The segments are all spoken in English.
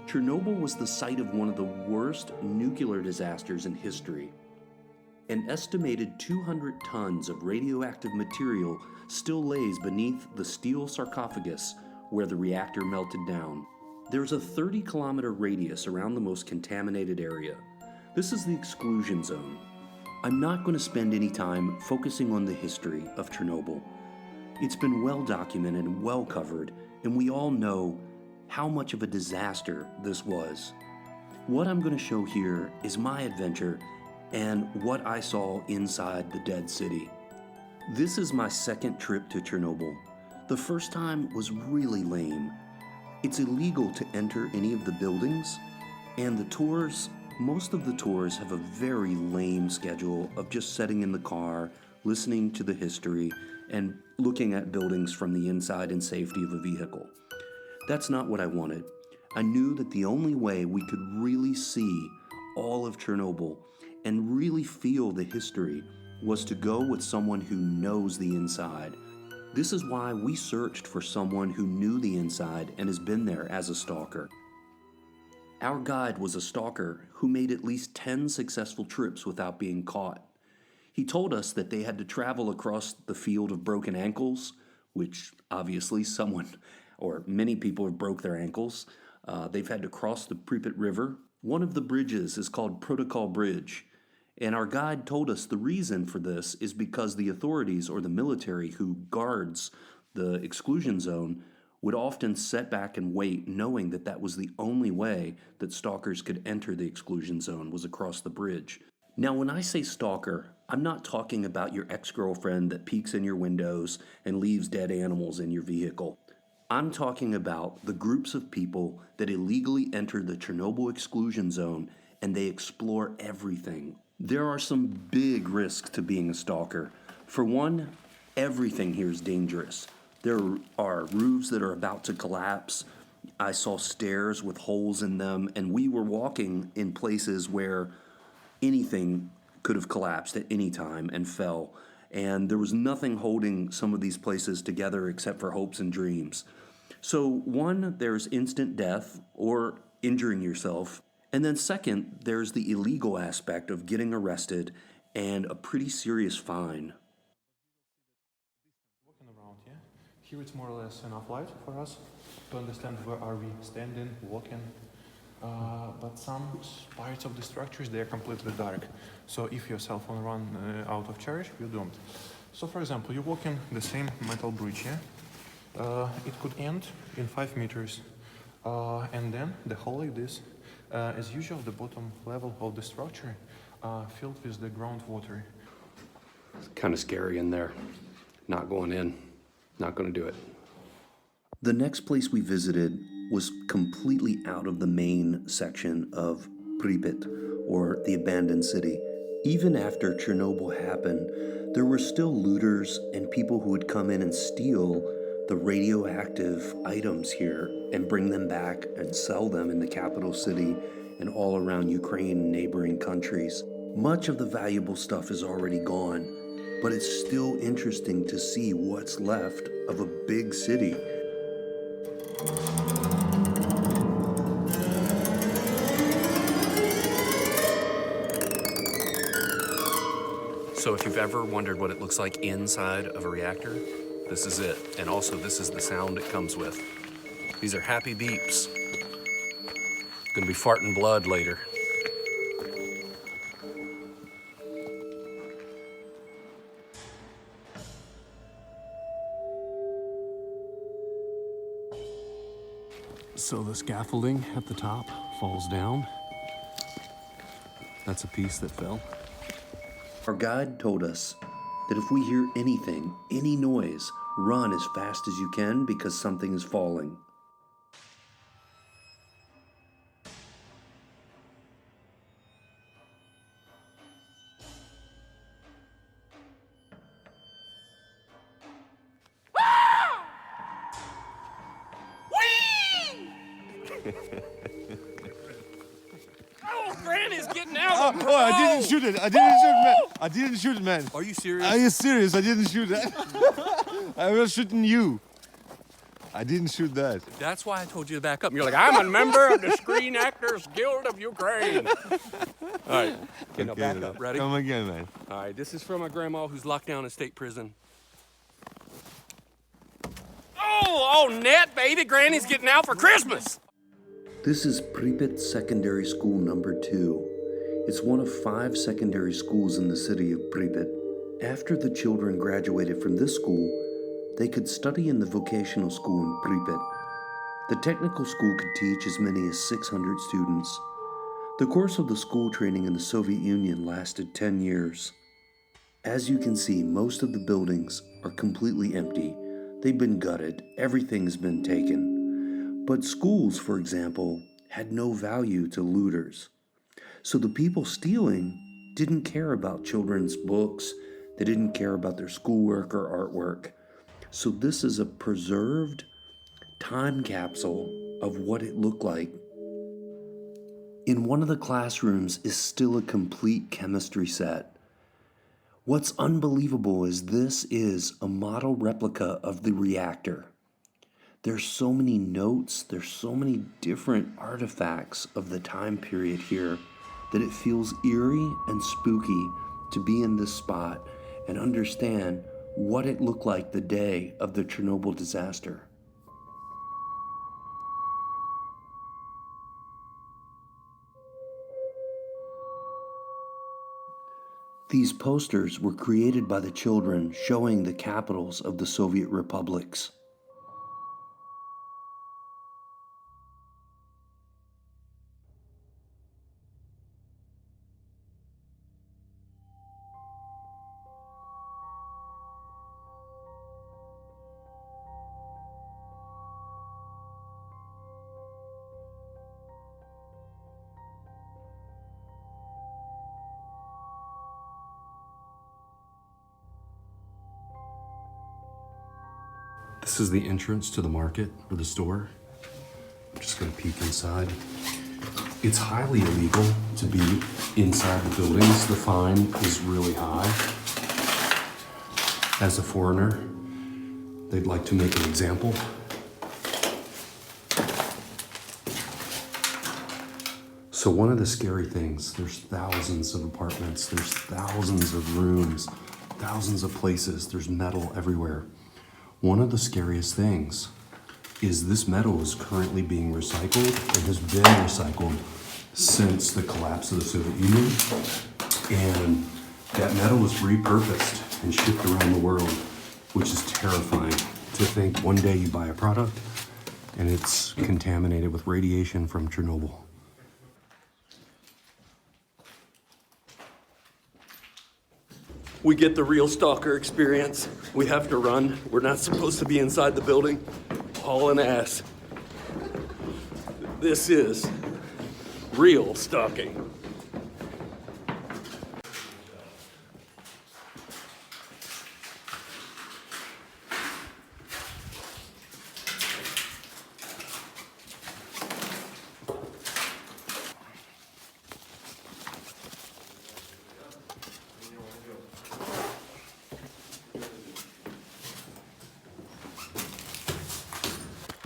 Chernobyl was the site of one of the worst nuclear disasters in history. An estimated 200 tons of radioactive material still lays beneath the steel sarcophagus where the reactor melted down. There's a 30-kilometer radius around the most contaminated area. This is the exclusion zone. I'm not going to spend any time focusing on the history of Chernobyl. It's been well documented and well covered, and we all know how much of a disaster this was. What I'm going to show here is my adventure and what I saw inside the dead city. This is my second trip to Chernobyl. The first time was really lame. It's illegal to enter any of the buildings, and the tours, most of the tours have a very lame schedule of just sitting in the car, listening to the history, and looking at buildings from the inside and safety of a vehicle. That's not what I wanted. I knew that the only way we could really see all of Chernobyl and really feel the history was to go with someone who knows the inside. This is why we searched for someone who knew the inside and has been there as a stalker. Our guide was a stalker who made at least 10 successful trips without being caught. He told us that they had to travel across the field of broken ankles, which obviously someone or many people have broke their ankles. They've had to cross the Pripyat River. One of the bridges is called Protocol Bridge, and our guide told us the reason for this is because the authorities or the military who guards the exclusion zone would often sit back and wait, knowing that that was the only way that stalkers could enter the exclusion zone was across the bridge. Now, when I say stalker, I'm not talking about your ex-girlfriend that peeks in your windows and leaves dead animals in your vehicle. I'm talking about the groups of people that illegally enter the Chernobyl exclusion zone and they explore everything. There are some big risks to being a stalker. For one, everything here is dangerous. There are roofs that are about to collapse. I saw stairs with holes in them, and we were walking in places where anything could have collapsed at any time and fell. And there was nothing holding some of these places together except for hopes and dreams. So one, there's instant death or injuring yourself. And then second, there's the illegal aspect of getting arrested and a pretty serious fine. Walking around, yeah? Here it's more or less enough light for us to understand where are we standing, walking. But some parts of the structures, they are completely dark. So if your cell phone run out of charge, you're doomed. So for example, you're walking the same metal bridge, yeah? It could end in 5 meters. And then the hole like this, as usual, the bottom level of the structure filled with the groundwater. It's kind of scary in there. Not going in. Not going to do it. The next place we visited was completely out of the main section of Pripyat, or the abandoned city. Even after Chernobyl happened, there were still looters and people who would come in and steal the radioactive items here and bring them back and sell them in the capital city and all around Ukraine and neighboring countries. Much of the valuable stuff is already gone, but it's still interesting to see what's left of a big city. So if you've ever wondered what it looks like inside of a reactor, this is it. And also this is the sound it comes with. These are happy beeps. Gonna be farting blood later. So the scaffolding at the top falls down. That's a piece that fell. Our guide told us that if we hear anything, any noise, run as fast as you can because something is falling. Granny's getting out! Oh, I didn't shoot it. I didn't shoot it, man. I didn't shoot it, man. Are you serious? Are you serious? I didn't shoot it. I was shooting you. I didn't shoot that. That's why I told you to back up. You're like, I'm a member of the Screen Actors Guild of Ukraine. All right. Okay, now back up. Ready? Come again, man. All right, this is from my grandma who's locked down in state prison. Oh, net, baby. Granny's getting out for Christmas. This is Pripyat Secondary School number 2. It's one of 5 secondary schools in the city of Pripyat. After the children graduated from this school, they could study in the vocational school in Pripyat. The technical school could teach as many as 600 students. The course of the school training in the Soviet Union lasted 10 years. As you can see, most of the buildings are completely empty. They've been gutted, everything's been taken. But schools, for example, had no value to looters. So the people stealing didn't care about children's books, they didn't care about their schoolwork or artwork. So this is a preserved time capsule of what it looked like. In one of the classrooms is still a complete chemistry set. What's unbelievable is this is a model replica of the reactor. There's so many notes, there's so many different artifacts of the time period here that it feels eerie and spooky to be in this spot and understand what it looked like the day of the Chernobyl disaster. These posters were created by the children showing the capitals of the Soviet republics. This is the entrance to the market or the store. I'm just gonna peek inside. It's highly illegal to be inside the buildings. The fine is really high. As a foreigner, they'd like to make an example. So one of the scary things, there's thousands of apartments, there's thousands of rooms, thousands of places, there's metal everywhere. One of the scariest things is this metal is currently being recycled and has been recycled since the collapse of the Soviet Union. And that metal was repurposed and shipped around the world, which is terrifying to think one day you buy a product and it's contaminated with radiation from Chernobyl. We get the real stalker experience. We have to run. We're not supposed to be inside the building, hauling ass. This is real stalking.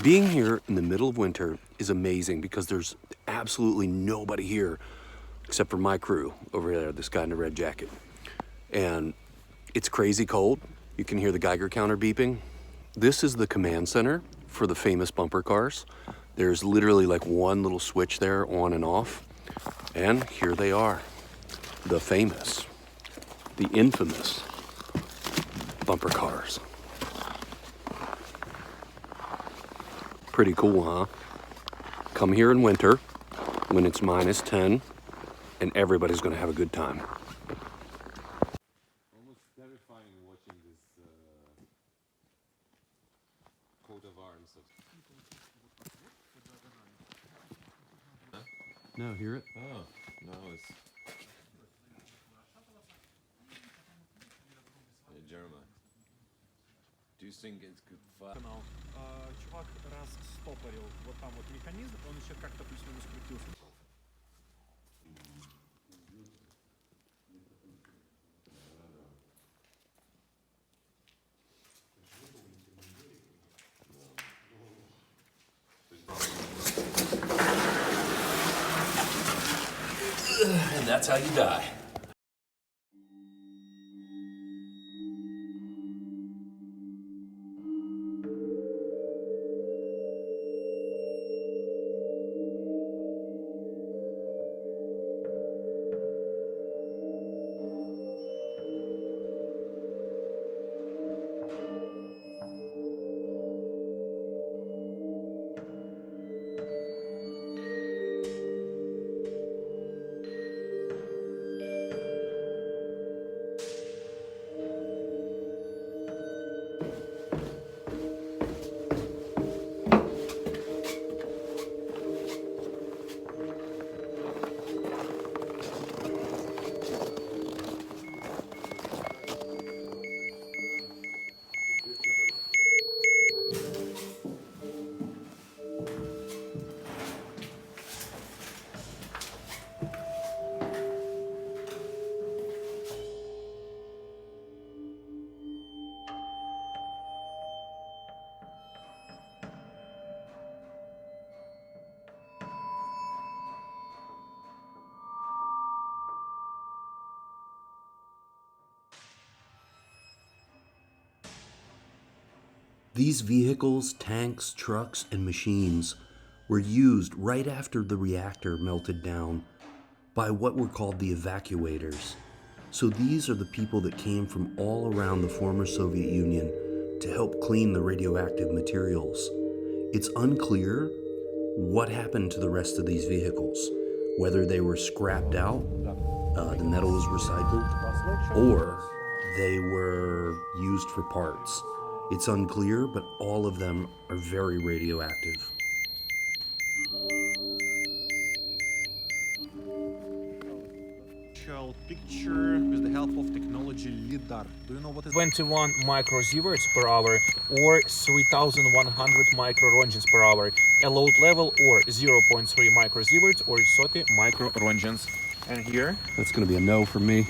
Being here in the middle of winter is amazing because there's absolutely nobody here except for my crew over there, this guy in the red jacket. And it's crazy cold. You can hear the Geiger counter beeping. This is the command center for the famous bumper cars. There's literally like one little switch there on and off. And here they are, the famous, the infamous bumper cars. Pretty cool, huh? Come here in winter when it's -10 and everybody's gonna have a good time. Almost terrifying watching this coat of arms. No, hear it? Oh, no, it's German. Do you think it's good fun? Чувак раз стопорил вот там вот механизм, он еще как-то плюс-минус крутился. that's how you die. These vehicles, tanks, trucks, and machines were used right after the reactor melted down by what were called the evacuators. So these are the people that came from all around the former Soviet Union to help clean the radioactive materials. It's unclear what happened to the rest of these vehicles, whether they were scrapped out, the metal was recycled, or they were used for parts. It's unclear, but all of them are very radioactive. Picture with the help of technology LIDAR. Do you know what is 21 microsieverts per hour or 3100 microrentgens per hour, a load level or 0.3 microsieverts or 30 microrentgens. And here That's going to be a no for me.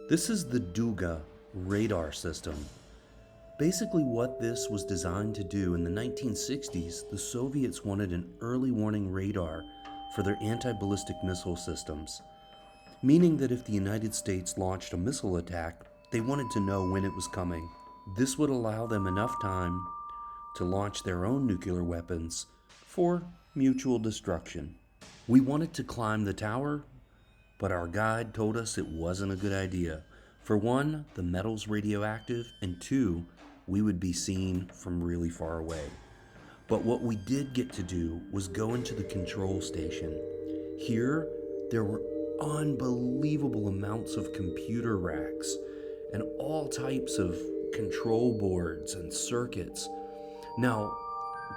This is the Duga radar system. Basically what this was designed to do in the 1960s, the Soviets wanted an early warning radar for their anti-ballistic missile systems, meaning that if the United States launched a missile attack, they wanted to know when it was coming. This would allow them enough time to launch their own nuclear weapons for mutual destruction. We wanted to climb the tower, but our guide told us it wasn't a good idea. For one, the metal's radioactive, and two, we would be seen from really far away. But what we did get to do was go into the control station. Here, there were unbelievable amounts of computer racks and all types of control boards and circuits. Now,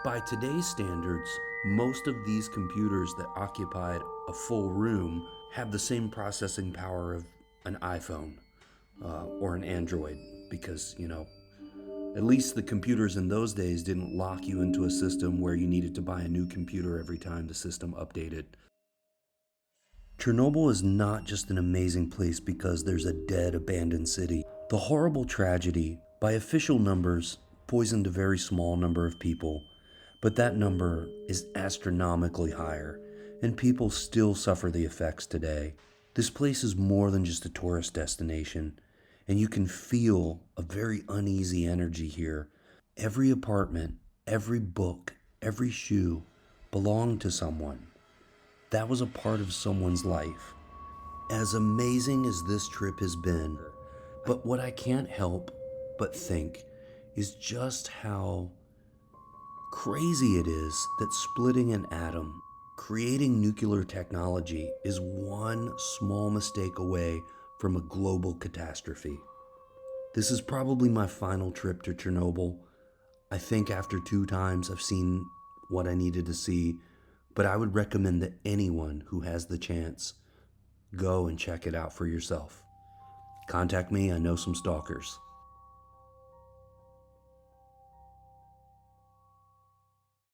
by today's standards, most of these computers that occupied a full room have the same processing power of an iPhone or an Android, because, at least the computers in those days didn't lock you into a system where you needed to buy a new computer every time the system updated. Chernobyl is not just an amazing place because there's a dead, abandoned city. The horrible tragedy, by official numbers, poisoned a very small number of people, but that number is astronomically higher, and people still suffer the effects today. This place is more than just a tourist destination, and you can feel a very uneasy energy here. Every apartment, every book, every shoe belonged to someone. That was a part of someone's life. As amazing as this trip has been, but what I can't help but think is just how crazy it is that splitting an atom, creating nuclear technology, is one small mistake away from a global catastrophe. This is probably my final trip to Chernobyl. I think after 2 times I've seen what I needed to see, but I would recommend that anyone who has the chance go and check it out for yourself. Contact me, I know some stalkers.